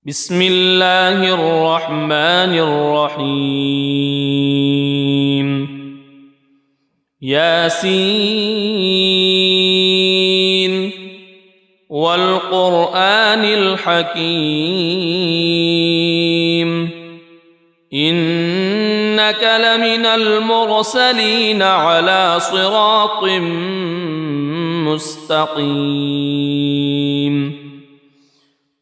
بسم الله الرحمن الرحيم ياسين والقرآن الحكيم إنك لمن المرسلين على صراط مستقيم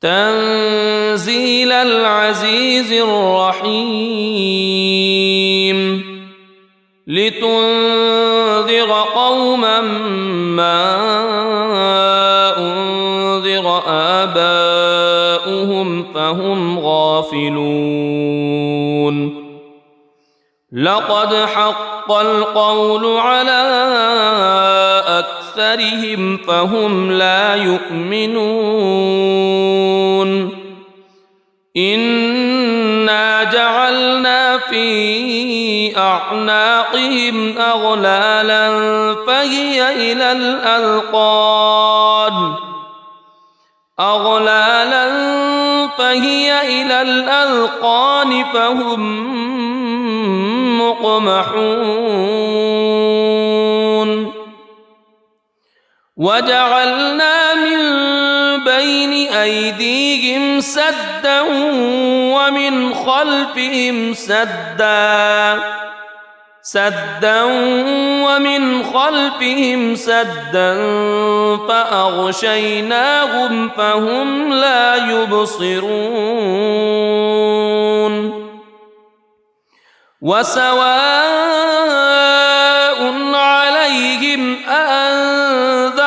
تنزيل العزيز الرحيم لتنذر قوما ما أنذر آباؤهم فهم غافلون لقد حق القول على أكثرهم فهم لا يؤمنون إنا جعلنا في أعناقهم أغلالا فهي إلى الأذقان فهم مقمحون وجعلنا من بين أيديهم سدا ومن خلفهم سدا فأغشيناهم فهم لا يبصرون وسواء عليهم أأنذرتهم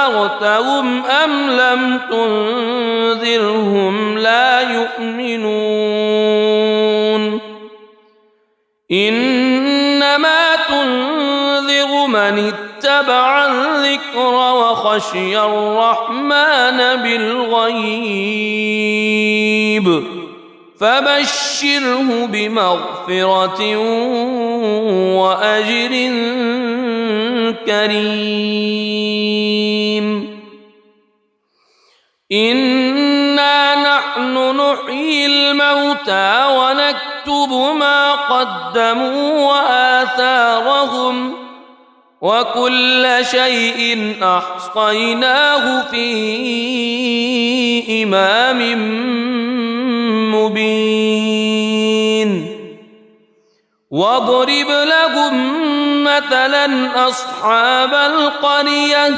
أم لم تنذرهم لا يؤمنون إنما تنذر من اتبع الذكر وخشي الرحمن بالغيب فبشره بمغفرة وأجر كريم إنا نحن نحيي الموتى ونكتب ما قدموا وآثارهم وكل شيء أحصيناه في إمام مبين واضرب لهم مثلا أصحاب القرية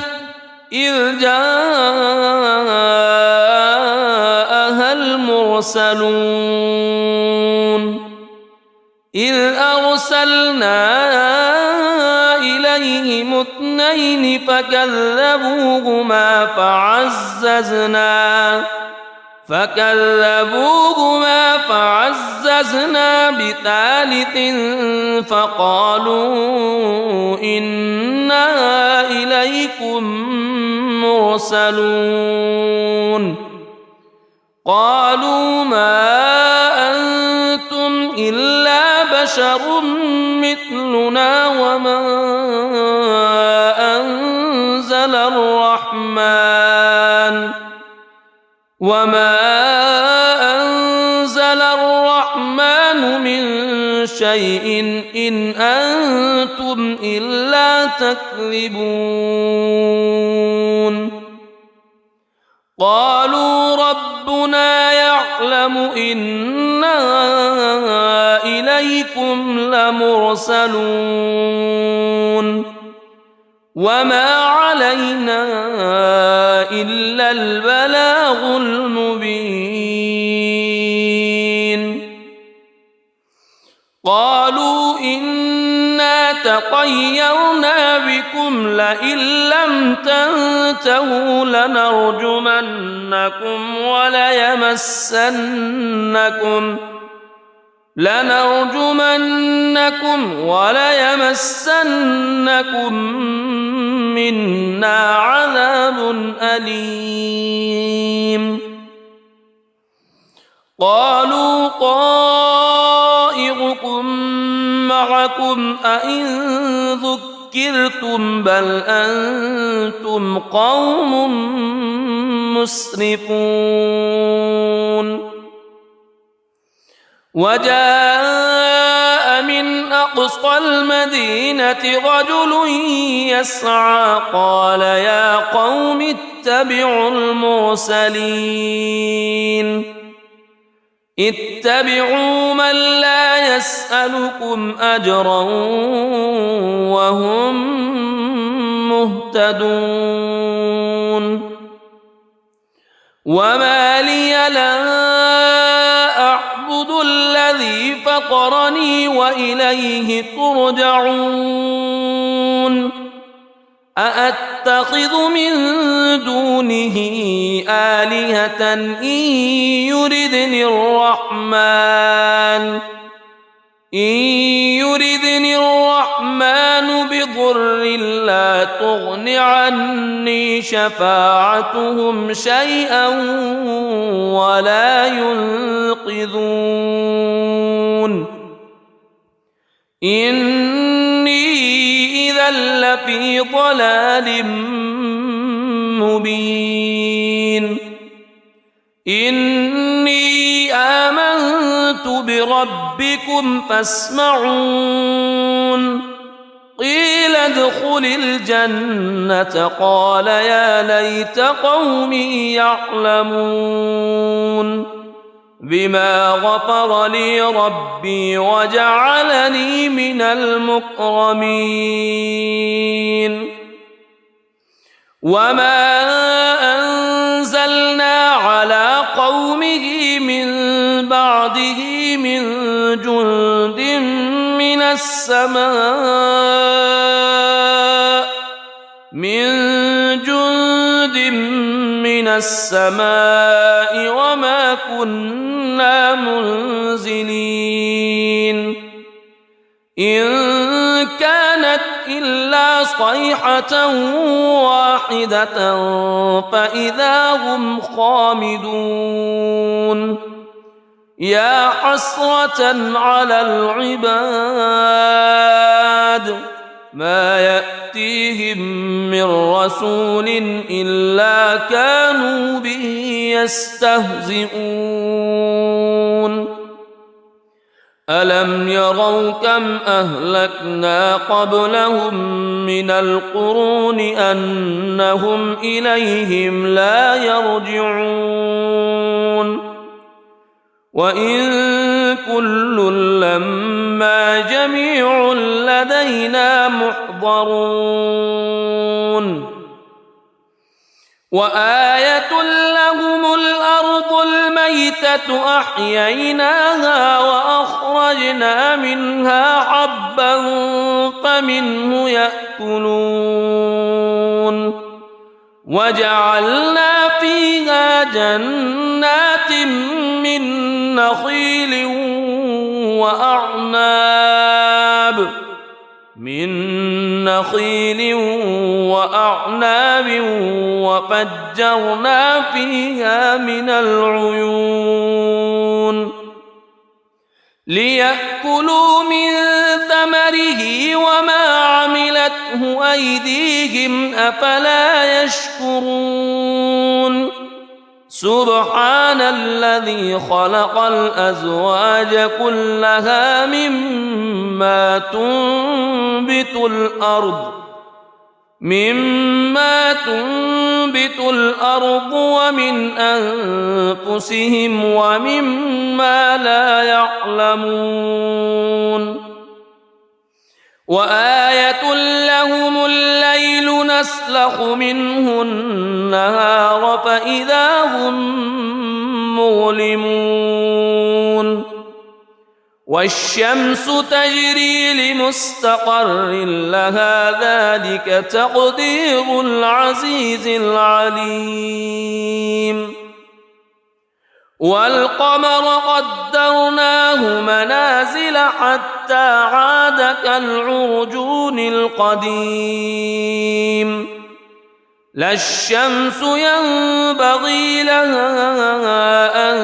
إذ جاءها المرسلون إذ أرسلنا إليهم اثنين فكذبوهما فعززنا بثالث فقالوا إنا إليكم مرسلون قالوا ما أنتم إلا بشر مثلنا وما أنزل الرحمن من شيء إن أنتم إلا تكذبون قالوا ربنا يعلم إنا إليكم لمرسلون وما علينا إلا البلاغ المبين قالوا إنا تطيرنا بكم لئن لم تنتهوا لنرجمنكم وليمسنكم منا عذاب أليم قالوا طائركم معكم أئن ذكرتم بل أنتم قوم مسرفون وجاء من أقصى المدينة رجل يسعى قال يا قوم اتبعوا المرسلين اتبعوا من لا يسألكم أجرا وهم مهتدون وما لي لا أعبد الذي فطرني وإليه ترجعون أأتخذ من دونه آلهة إن يردني الرحمن بضر لا تغن عني شفاعتهم شيئا ولا ينقذون إني إذا لفي ضلال مبين إني آمنت بربكم فاسمعون قيل ادخل الجنة قال يا ليت قومي يعلمون بما غفر لي ربي وجعلني من المكرمين وما أنزلنا على قومه من بعده من جند من السماء وما كنا منزلين إن كانت إلا صيحة واحدة فإذا هم خامدون يا حسرة على العباد ما يأتيهم من رسول إلا كانوا به يستهزئون ألم يروا كم أهلكنا قبلهم من القرون أنهم إليهم لا يرجعون وإن كل لما جميع لدينا محضرون وآية لهم الأرض الميتة أحييناها وأخرجنا منها حبا فمنه يأكلون وجعلنا فيها جنات من نخيل وأعناب وفجرنا فيها من العيون ليأكلوا من ثمره وما عملته أيديهم أفلا يشكرون سبحان الذي خلق الأزواج كلها مما تنبت الأرض ومن أنفسهم ومما لا يعلمون وآية لهم الليل نسلخ منه النهار فإذا هم مظلمون والشمس تجري لمستقر لها ذلك تقدير العزيز العليم والقمر قدرناه منازل حتى عاد كالعرجون القديم لا الشمس ينبغي لها أن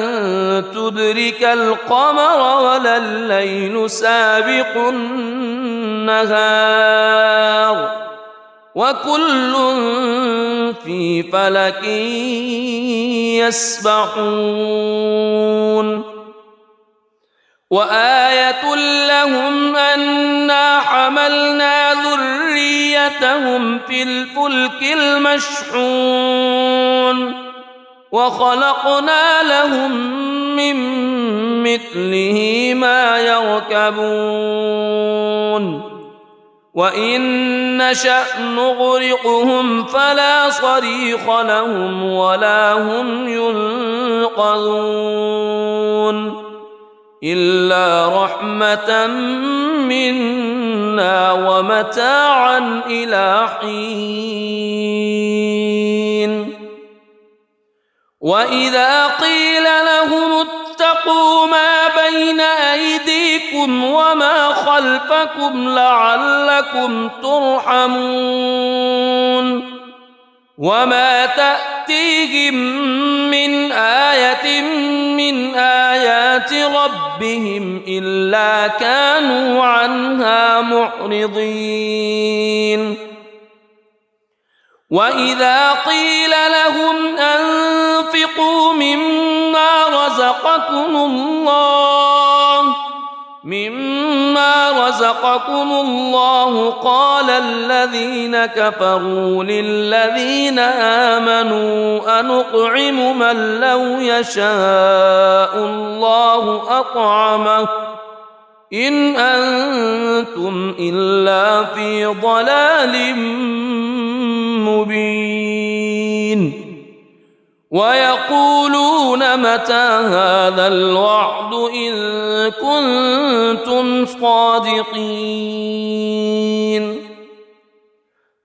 تدرك القمر ولا الليل سابق النهار وكل في فلك يسبحون وآية لهم أنا حملنا ذريتهم في الفلك المشحون وخلقنا لهم من مثله ما يركبون وإن نشأ نغرقهم فلا صريخ لهم ولا هم ينقذون إلا رحمة منا ومتاعا إلى حين وإذا قيل لهم اتقوا ما بين أيديكم وما خلفكم لعلكم ترحمون وما تأتيهم من آية من آيات ربهم إلا كانوا عنها معرضين وإذا قيل لهم أنفقوا مما رزقكم الله قال الذين كفروا للذين آمنوا أنطعم من لو يشاء الله أطعمه إن أنتم إلا في ضلال مبين ويقولون متى هذا الوعد إن كنتم صادقين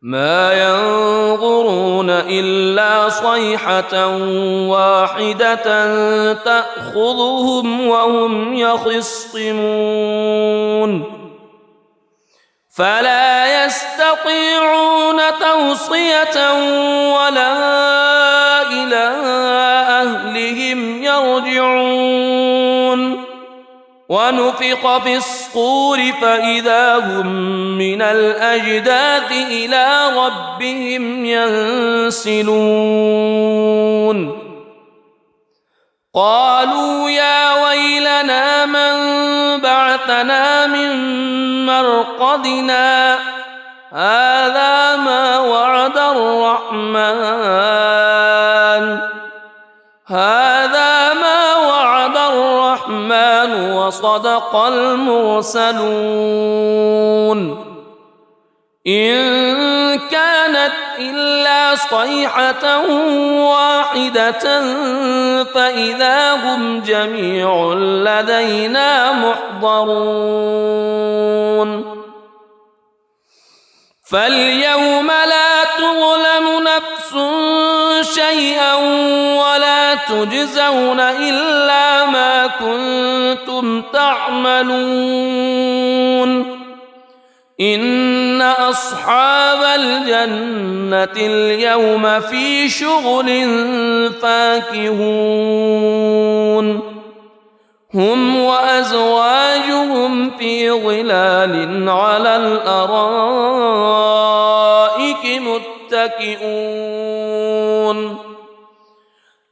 ما ينظرون إلا صيحة واحدة تأخذهم وهم يخصمون فلا يستطيعون توصية ولا إلى أهلهم يرجعون ونفخ في الصور فإذا هم من الأجداث إلى ربهم ينسلون قالوا يا ويلنا من بعثنا من مرقدنا هذا ما وعد الرحمن وصدق المرسلون إن كانت إلا صيحة واحدة فإذا هم جميع لدينا محضرون فاليوم لا تظلم نفس شيئا ولا تجزون إلا ما كنتم تعملون إن أصحاب الجنة اليوم في شغل فاكهون هم وأزواجهم في ظلال على الأرائك متكئون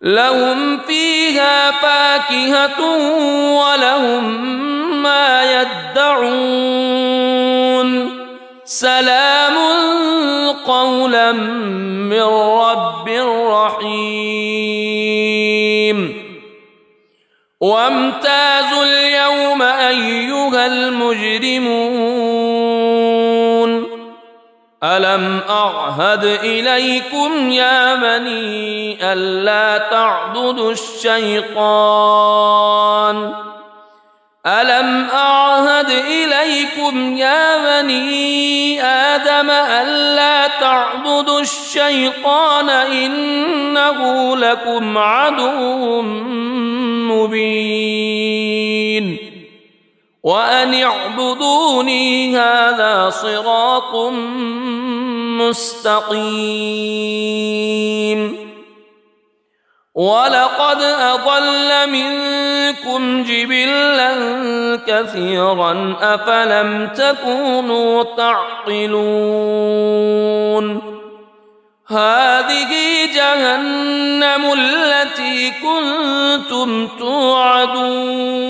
لهم فيها فاكهة ولهم ما يدعون سلام قولا من رب رحيم وامتازوا اليوم أيها المجرمون ألم أعهد إليكم يا بني ألا تعبدوا الشيطان ألم أعهد إليكم يا بني آدم ألا تعبدوا الشيطان إنه لكم عدو مبين وأن اعبدوني هذا صراط مستقيم ولقد أضل منكم جبلا كثيرا أفلم تكونوا تعقلون هذه جهنم التي كنتم توعدون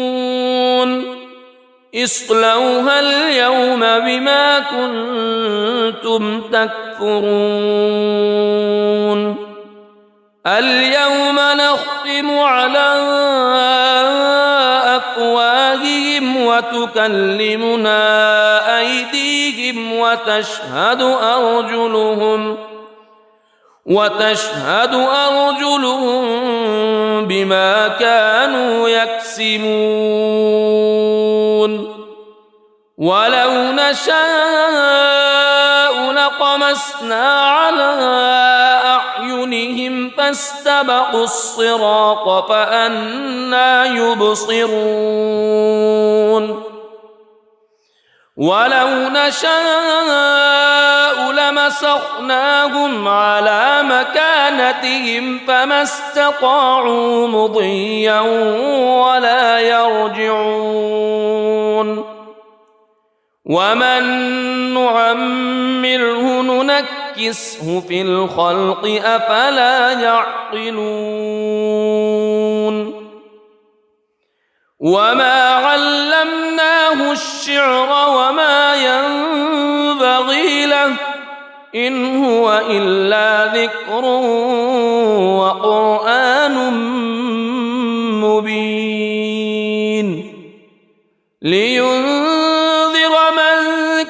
اصلوها اليوم بما كنتم تكفرون اليوم نختم على أفواههم وتكلمنا أيديهم وتشهد أرجلهم بما كانوا يكسبون ولو نشاء لطمسنا على أعينهم فاستبقوا الصراط فأنى يبصرون ولو نشاء لمسخناهم على مكانتهم فما استطاعوا مضيا ولا يرجعون ومن نعمره ننكسه في الخلق أفلا يعقلون وما علمناه الشعر وما ينبغي له إن هو إلا ذكر وقرآن مبين لينذر من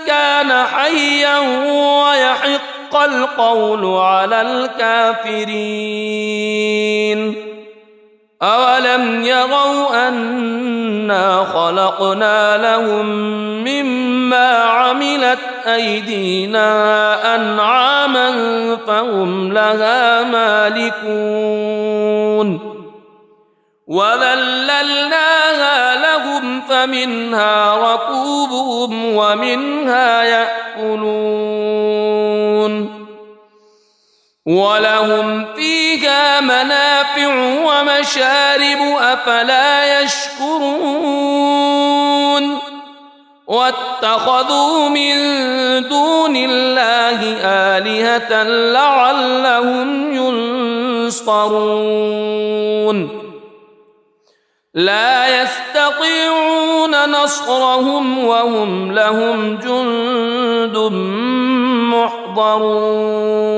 كان حيا ويحق القول على الكافرين أولم يروا أنا خلقنا لهم مما عملت أيدينا أنعاما فهم لها مالكون وذللناها لهم فمنها ركوبهم ومنها يأكلون ولهم فيها منافع ومشارب أفلا يشكرون واتخذوا من دون الله آلهة لعلهم ينصرون لا يستطيعون نصرهم وهم لهم جند محضرون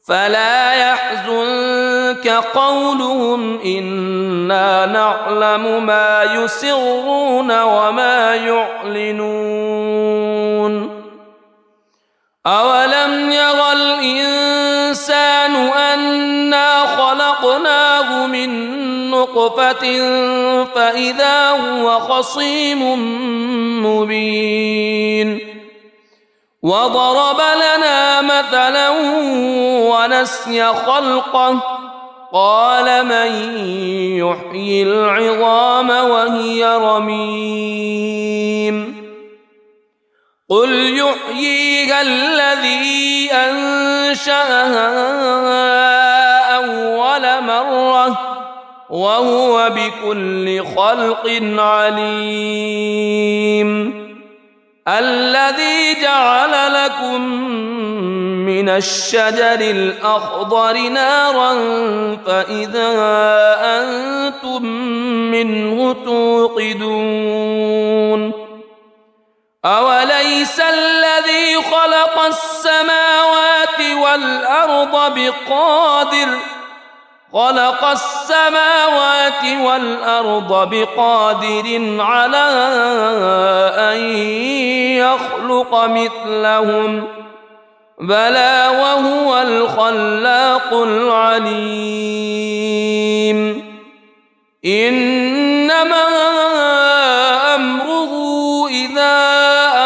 فلا يحزنك قولهم إنا نعلم ما يسرون وما يعلنون أولم ير الإنسان أنا خلقناه من نطفة فإذا هو خصيم مبين وضرب لنا مثلا ونسي خلقه قال من يحيي العظام وهي رميم قل يحييها الذي أنشأها أول مرة وهو بكل خلق عليم الذي جعل لكم من الشجر الأخضر نارا فإذا أنتم منه توقدون أوليس الذي خلق السماوات والأرض بقادر على أن يخلق مثلهم بلى وهو الخلاق العليم إنما أمره إذا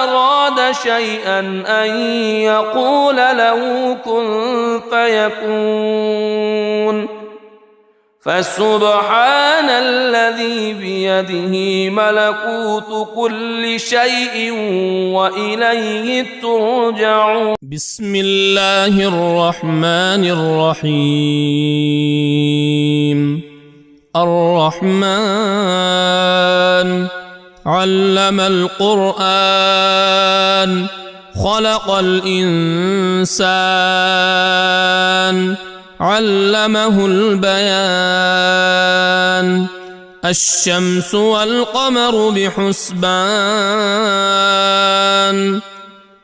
أراد شيئا أن يقول له كن فيكون فسبحان الذي بيده ملكوت كل شيء وإليه ترجعون بسم الله الرحمن الرحيم الرحمن علم القرآن خلق الإنسان علمه البيان الشمس والقمر بحسبان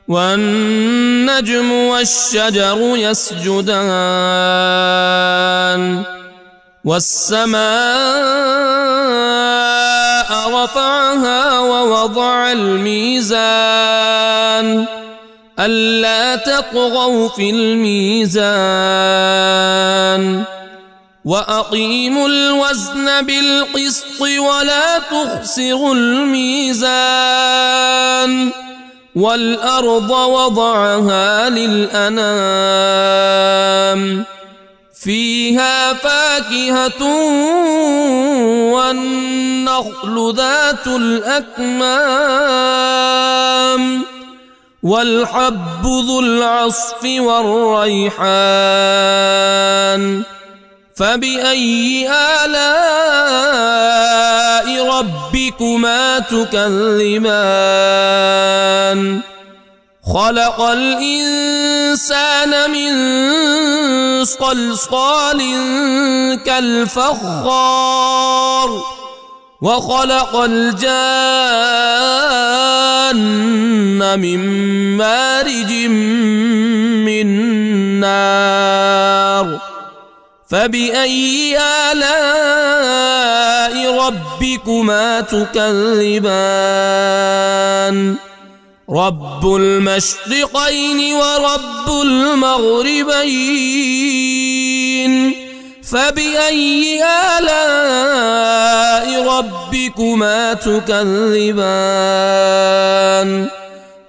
والنجم والشجر يسجدان والسماء رفعها ووضع الميزان ألا تطغوا في الميزان وأقيموا الوزن بالقسط ولا تخسروا الميزان والأرض وضعها للأنام فيها فاكهة والنخل ذات الأكمام والحب ذو العصف والريحان فبأي آلاء ربكما تكذبان خلق الإنسان من صلصال كالفخار وخلق الجان من مارج من نار فبأي آلاء ربكما تكذبان رب المشرقين ورب المغربين فبأي آلاء ربكما تكذبان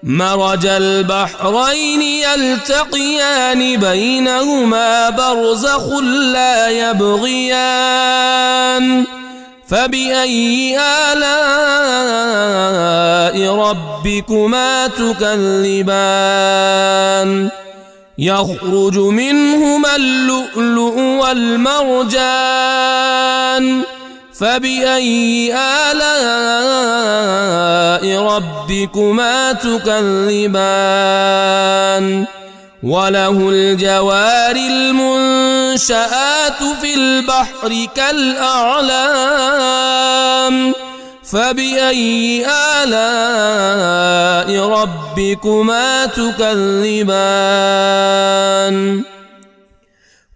مرج البحرين يلتقيان بينهما برزخ لا يبغيان فبأي آلاء ربكما تكذبان يخرج منهما اللؤلؤ والمرجان فبأي آلاء ربكما تكذبان وله الجوار المنشآت في البحر كالأعلام فبأي آلاء ربكما تكذبان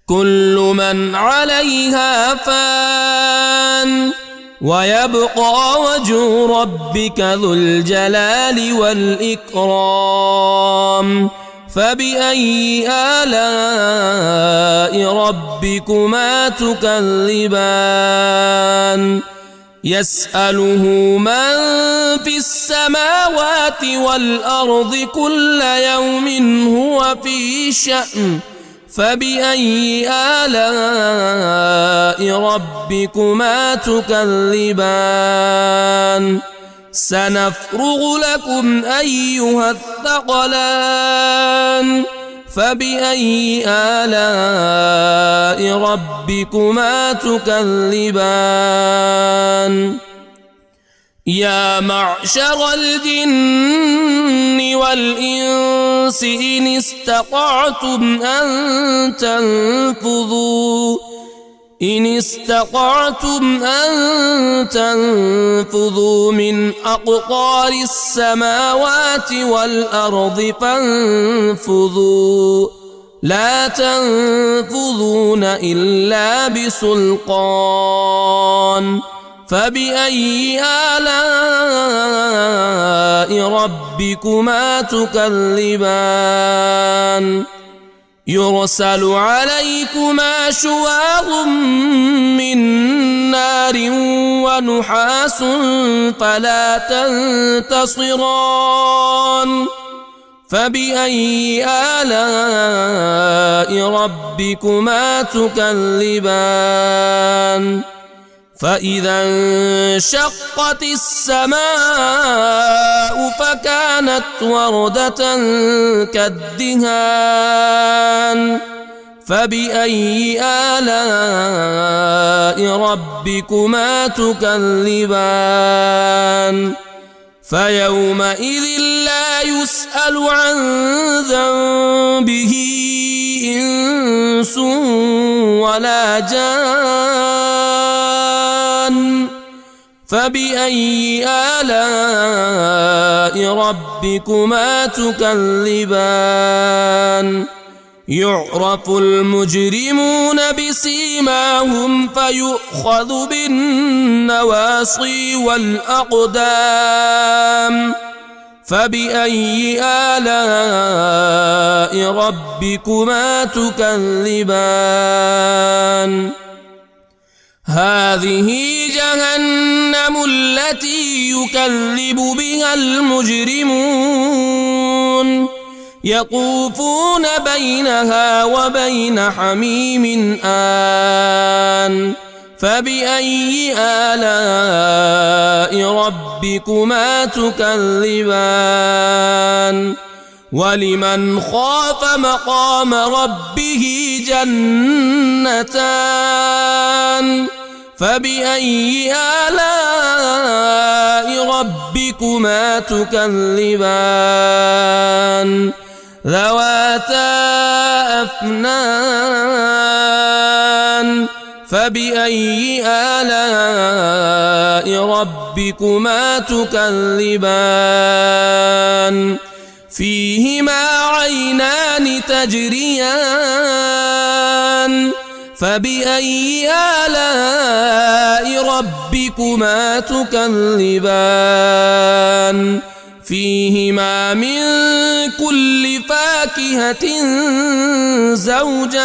كل من عليها فان ويبقى وجه ربك ذو الجلال والإكرام فبأي آلاء ربكما تكذبان يسأله من في السماوات والأرض كل يوم هو في شأن فبأي آلاء ربكما تكذبان سنفرغ لكم أيها الثقلان فبأي آلاء ربكما تكذبان يا معشر الجن والإنس إن استطعتم أن تنفذوا من أقطار السماوات والأرض فانفذوا لا تنفذون إلا بسلطان فبأي آلاء ربكما تكذبان يرسل عليكما شواظ من نار ونحاس فلا تنتصران فبأي آلاء ربكما تكذبان فإذا انشقت السماء فكانت وردة كالدهان فبأي آلاء ربكما تكذبان فيومئذ لا يسأل عن ذنبه إنس ولا جان فبأي آلاء ربكما تكذبان يعرف المجرمون بسيماهم فيؤخذ بالنواصي والأقدام فبأي آلاء ربكما تكذبان هذه جهنم التي يكذب بها المجرمون يطوفون بينها وبين حميم آن فبأي آلاء ربكما تكذبان ولمن خاف مقام ربه جنتان فبأي آلاء ربكما تكذبان ذواتا أفنان فبأي آلاء ربكما تكذبان فيهما عينان تجريان فبأي آلاء ربكما تكذبان فيهما من كل فاكهة زوجان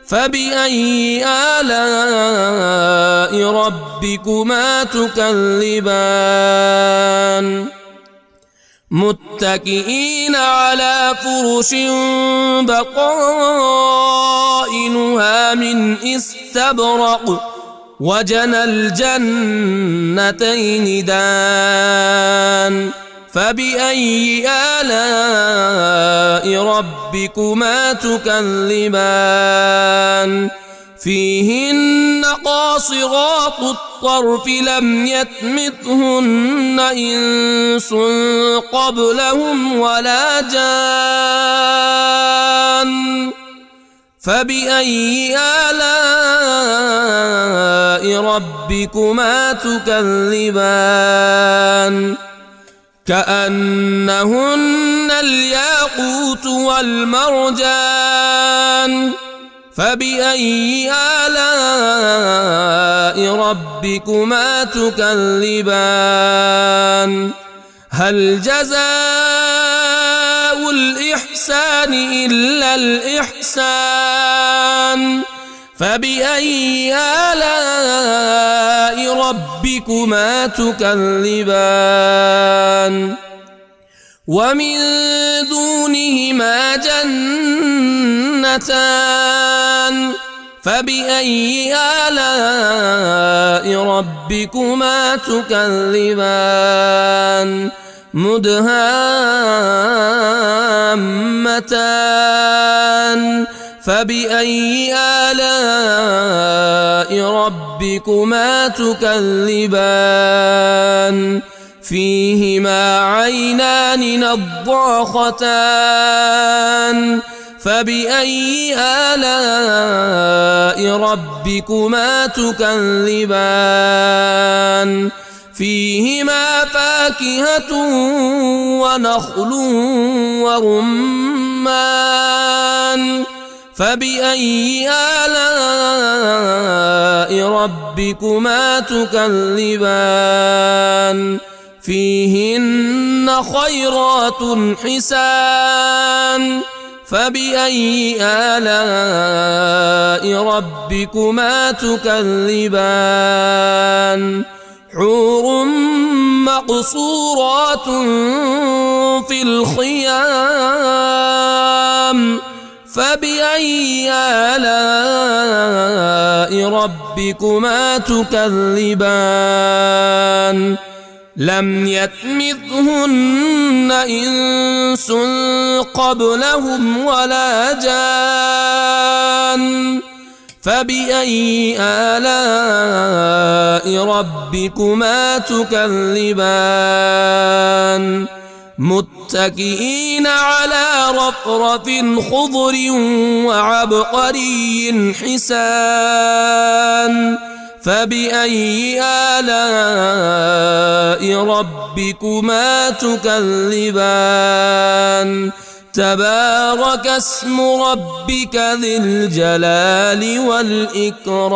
فبأي آلاء ربكما تكذبان متكئين على فرش بطائنها من استبرق وجنى الجنتين دان فبأي آلاء ربكما تكذبان فيهن قاصرات الطرف لم يطمثهن إنس قبلهم ولا جان فبأي آلاء ربكما تكذبان كأنهن الياقوت والمرجان فبأي آلاء ربكما تكذبان هل جزاء الإحسان إلا الإحسان فبأي آلاء ربكما تكذبان ومن دونهما جنتان فبأي آلاء ربكما تكذبان مدهامتان فبأي آلاء ربكما تكذبان فيهما عينان نضاختان فبأي آلاء ربكما تكذبان فيهما فاكهة ونخل ورمان فبأي آلاء ربكما تكذبان فيهن خيرات حسان فبأي آلاء ربكما تكذبان حور مقصورات في الخيام فبأي آلاء ربكما تكذبان لم يطمثهن إنس قبلهم ولا جان فبأي آلاء ربكما تكذبان متكئين على رفرف خضر وعبقري حسان فبأي آلاء ربكما تكذبان تبارك اسم ربك ذي الجلال والإكرام